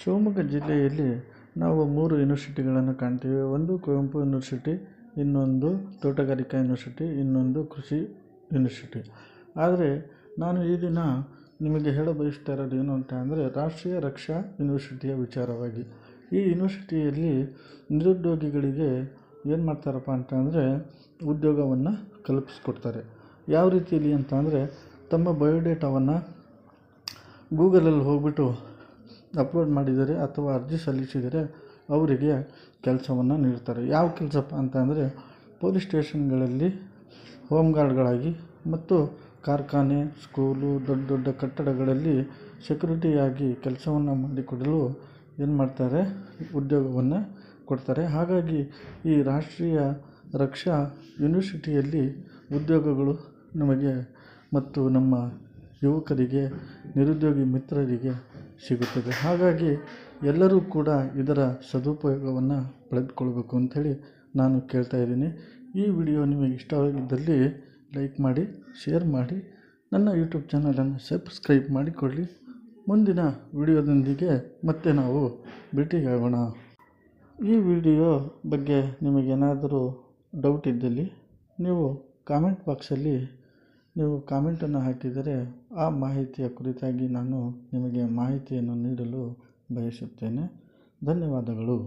ಶಿವಮೊಗ್ಗ ಜಿಲ್ಲೆಯಲ್ಲಿ ನಾವು 3 ಯೂನಿವರ್ಸಿಟಿಗಳನ್ನು ಕಾಣ್ತೀವಿ. ಒಂದು ಕುವೆಂಪು ಯೂನಿವರ್ಸಿಟಿ, ಇನ್ನೊಂದು ತೋಟಗಾರಿಕಾ ಯೂನಿವರ್ಸಿಟಿ, ಇನ್ನೊಂದು ಕೃಷಿ ಯೂನಿವರ್ಸಿಟಿ. ಆದರೆ ನಾನು ಈ ದಿನ ನಿಮಗೆ ಹೇಳ ಬಯಸ್ತಾ ಇರೋದು ಏನು ಅಂತ ಅಂದರೆ, ರಾಷ್ಟ್ರೀಯ ರಕ್ಷಾ ಯೂನಿವರ್ಸಿಟಿಯ ವಿಚಾರವಾಗಿ. ಈ ಯೂನಿವರ್ಸಿಟಿಯಲ್ಲಿ ನಿರುದ್ಯೋಗಿಗಳಿಗೆ ಏನು ಮಾಡ್ತಾರಪ್ಪ ಅಂತ ಅಂದರೆ, ಉದ್ಯೋಗವನ್ನು ಕಲ್ಪಿಸ್ಕೊಡ್ತಾರೆ. ಯಾವ ರೀತಿಯಲ್ಲಿ ಅಂತ ಅಂದರೆ, ತಮ್ಮ ಬಯೋಡೇಟಾವನ್ನು ಗೂಗಲಲ್ಲಿ ಹೋಗ್ಬಿಟ್ಟು ಅಪ್ಲೋಡ್ ಮಾಡಿದರೆ ಅಥವಾ ಅರ್ಜಿ ಸಲ್ಲಿಸಿದರೆ ಅವರಿಗೆ ಕೆಲಸವನ್ನು ನೀಡ್ತಾರೆ. ಯಾವ ಕೆಲಸಪ್ಪ ಅಂತ ಅಂದರೆ, ಪೊಲೀಸ್ ಸ್ಟೇಷನ್ಗಳಲ್ಲಿ ಹೋಮ್ ಗಾರ್ಡ್ಗಳಾಗಿ ಮತ್ತು ಕಾರ್ಖಾನೆ, ಸ್ಕೂಲು, ದೊಡ್ಡ ದೊಡ್ಡ ಕಟ್ಟಡಗಳಲ್ಲಿ ಸೆಕ್ಯೂರಿಟಿಯಾಗಿ ಕೆಲಸವನ್ನು ಮಾಡಿಕೊಡಲು ಏನು ಮಾಡ್ತಾರೆ, ಉದ್ಯೋಗವನ್ನು ಕೊಡ್ತಾರೆ. ಹಾಗಾಗಿ ಈ ರಾಷ್ಟ್ರೀಯ ರಕ್ಷಾ ಯೂನಿವರ್ಸಿಟಿಯಲ್ಲಿ ಉದ್ಯೋಗಗಳು ನಮಗೆ ಮತ್ತು ನಮ್ಮ ಯುವಕರಿಗೆ, ನಿರುದ್ಯೋಗಿ ಮಿತ್ರರಿಗೆ ಸಿಗುತ್ತದೆ. ಹಾಗಾಗಿ ಎಲ್ಲರೂ ಕೂಡ ಇದರ ಸದುಪಯೋಗವನ್ನು ಪಡೆದುಕೊಳ್ಬೇಕು ಅಂಥೇಳಿ ನಾನು ಕೇಳ್ತಾ ಇದ್ದೀನಿ. ಈ ವಿಡಿಯೋ ನಿಮಗೆ ಇಷ್ಟವಾಗಿದ್ದಲ್ಲಿ ಲೈಕ್ ಮಾಡಿ, ಶೇರ್ ಮಾಡಿ, ನನ್ನ ಯೂಟ್ಯೂಬ್ ಚಾನಲನ್ನು ಸಬ್ಸ್ಕ್ರೈಬ್ ಮಾಡಿಕೊಳ್ಳಿ. ಮುಂದಿನ ವಿಡಿಯೋದೊಂದಿಗೆ ಮತ್ತೆ ನಾವು ಭೇಟಿಯಾಗೋಣ. ಈ ವಿಡಿಯೋ ಬಗ್ಗೆ ನಿಮಗೇನಾದರೂ ಡೌಟ್ ಇದ್ದಲ್ಲಿ ನೀವು ಕಾಮೆಂಟ್ ಬಾಕ್ಸಲ್ಲಿ ನೀವು ಕಾಮೆಂಟನ್ನು ಹಾಕಿದರೆ ಆ ಮಾಹಿತಿಯ ಕುರಿತಾಗಿ ನಾನು ನಿಮಗೆ ಮಾಹಿತಿಯನ್ನು ನೀಡಲು ಬಯಸುತ್ತೇನೆ. ಧನ್ಯವಾದಗಳು.